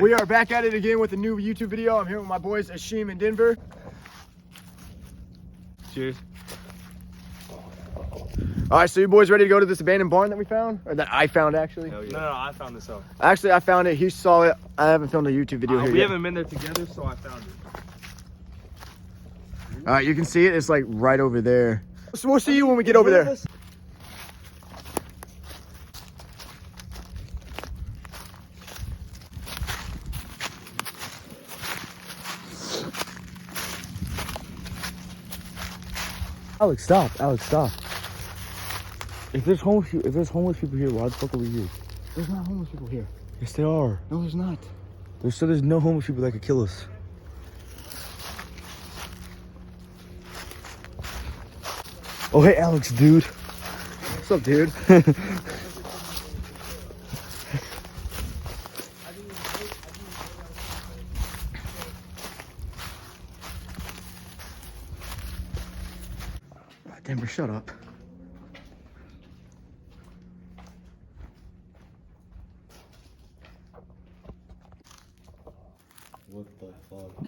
We are back at it again with a new YouTube video. I'm here with my boys Ashim and Denver. Cheers. All right, so you boys ready to go to this abandoned barn that we found? Or that I found, actually? No, I found this out. Actually, I found it. He saw it. I haven't filmed a YouTube video here We yet. haven't been there together, so I found it. All right, you can see it. It's like right over there. So we'll see you when we get over there. Alex, stop. Alex, stop. If there's homeless people here, why the fuck are we here? There's not homeless people here. Yes, there are. No, there's not. There's no homeless people that could kill us. Oh, hey, Alex, dude. What's up, dude? Denver, shut up. What the fuck?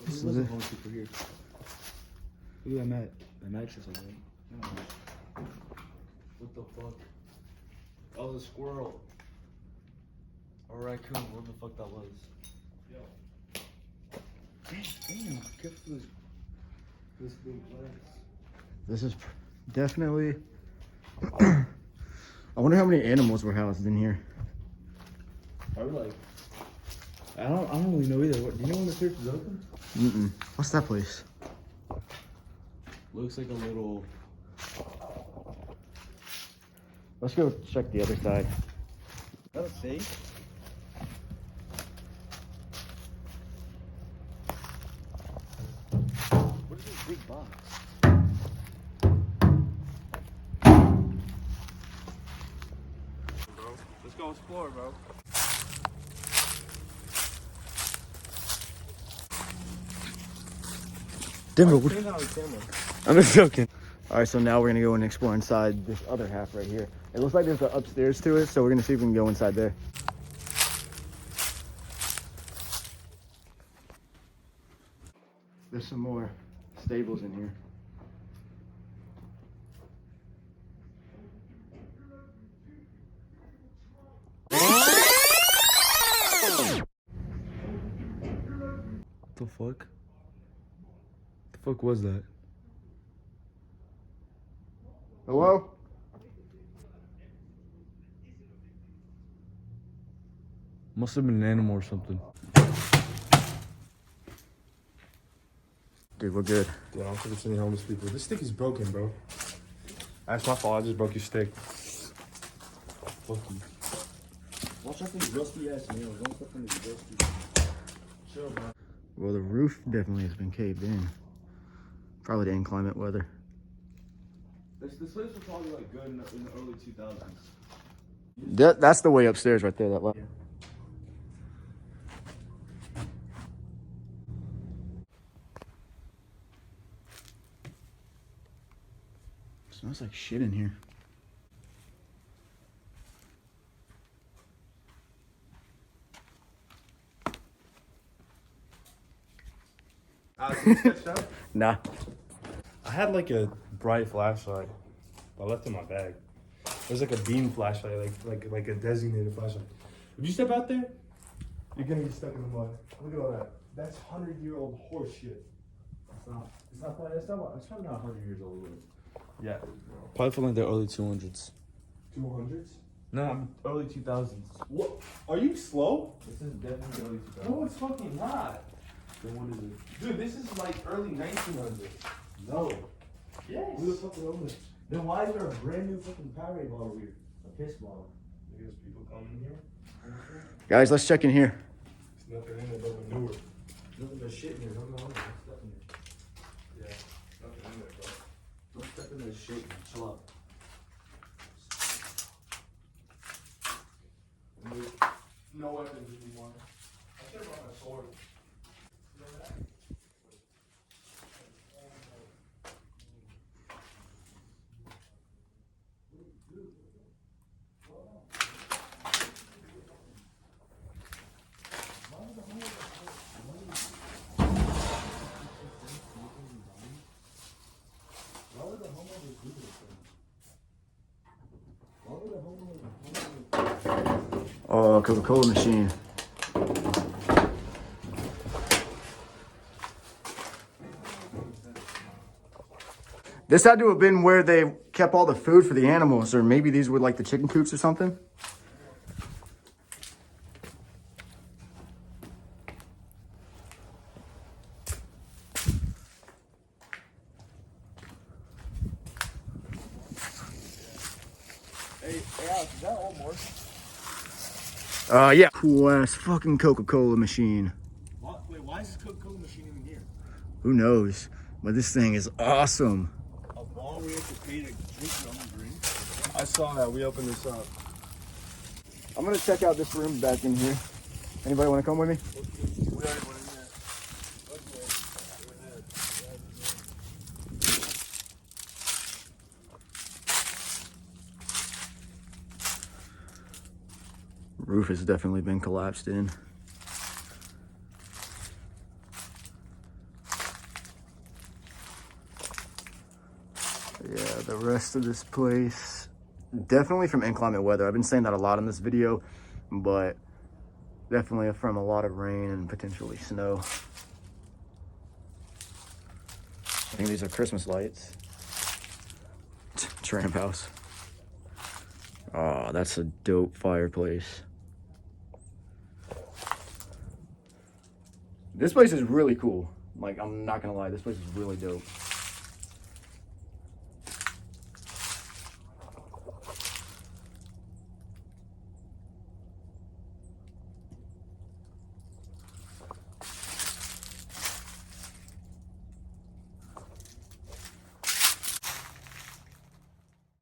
This is There's it. no homeless people here. Look at that mattress, I think. What the fuck? Oh, the squirrel. Or raccoon, what the fuck that was. Damn, careful this big glass. This is definitely. I wonder how many animals were housed in here. Probably like, I don't really know either. What, do you know when the church is open? What's that place? Looks like a little. Let's go check the other side. Is that a safe? What is this big box? Bro, let's go explore, bro. Denver, Say that on camera. I'm just joking. All right, so now we're gonna go and explore inside this other half right here. It looks like there's an upstairs to it, so we're gonna see if we can go inside there. There's some more stables in here. What the fuck? The fuck was that? Hello? Must have been an animal or something. Dude, we're good. Yeah, I don't think it's any homeless people. This stick is broken, bro. That's my fault. I just broke your stick. Fuck you. Watch out for these rusty ass nails. Don't step on these rusty. Chill, bro. Well, the roof definitely has been caved in. Probably the inclement weather. This place was probably like good in the early 2000s. That's the way upstairs right there. That left. Yeah. Smells like shit in here. You sketched out? Nah. I had like a bright flashlight. I left it in my bag. It was like a beam flashlight, like a designated flashlight. Would you step out there? You're gonna get stuck in the mud. Look at all that. That's 100-year-old horse shit. It's probably not 100 years old. Yeah. Probably from like the early 200s. 200s? No, I'm early 2000s. What? Are you slow? This is definitely early 2000s. No, it's fucking not. Then what is it? Dude, this is like early 1900s. No. Yes. Who the fuck are those? Then why is there a brand new fucking Powerade bottle here? A piss bottle. Because people come in here. Guys, let's check in here. There's nothing in it but manure. Nothing but shit in here. Don't go in there. Step in here. Yeah, nothing in there, bro. Don't step in this shit. Chill out. No weapons anymore. I should have brought my sword. Remember that? Oh, Coca-Cola machine. This had to have been where they kept all the food for the animals, or maybe these were like the chicken coops or something. Hey, Alex, is that all more? Yeah. Cool ass fucking Coca-Cola machine. Wait, why is this Coca-Cola machine even here? Who knows? But this thing is awesome. A bar we have to pay to drink your own drink? I saw that. We opened this up. I'm gonna check out this room back in here. Anybody want to come with me? We already went in there. Okay. Go ahead. Roof has definitely been collapsed in. Yeah, the rest of this place, definitely from inclement weather. I've been saying that a lot in this video, but definitely from a lot of rain and potentially snow. I think these are Christmas lights. Tramp house. Oh, that's a dope fireplace. This place is really cool. Like, I'm not gonna lie, this place is really dope.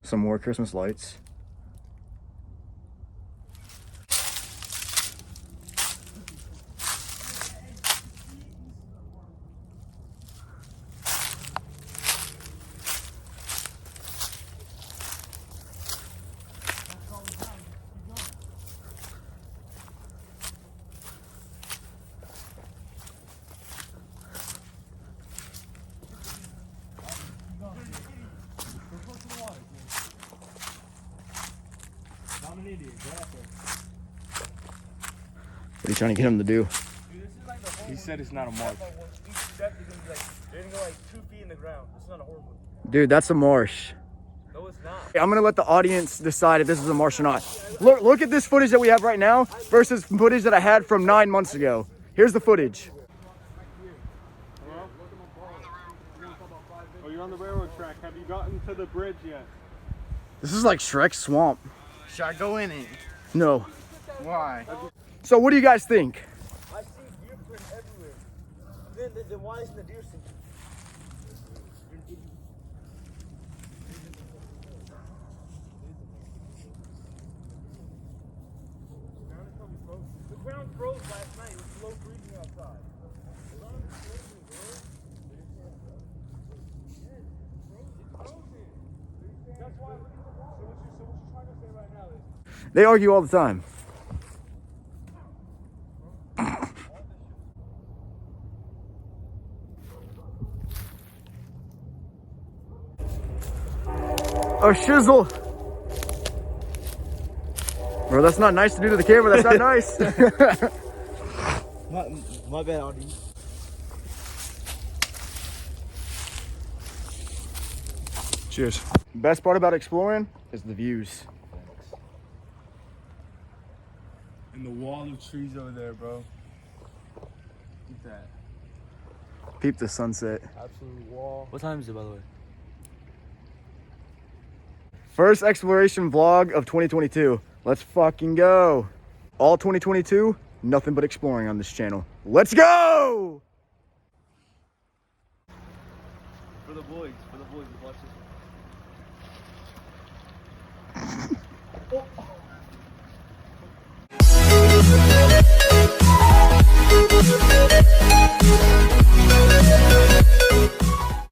Some more Christmas lights. What are you trying to get him to do? He said it's not a mark. They're gonna go like 2 feet in the ground. It's not a horror movie. Dude, that's a marsh. No, it's not. I'm gonna let the audience decide if this is a marsh or not. Look at this footage that we have right now versus footage that I had from 9 months ago. Here's the footage. Oh, you're on the railroad track. Have you gotten to the bridge yet? This is like Shrek's swamp. Should I go in it? No. Why? So what do you guys think? I see deer print everywhere. Then why isn't the deer sinking? The ground froze last night. It was below freezing outside. That's why. So what you're trying to say right now is. They argue all the time. A shizzle. Bro, that's not nice to do to the camera. That's not nice. My bad, Audi. Cheers. Best part about exploring is the views. And the wall of trees over there, bro. Look at that. Peep the sunset. Absolute wall. What time is it, by the way? First exploration vlog of 2022. Let's fucking go. All 2022, nothing but exploring on this channel. Let's go! For the boys, watch this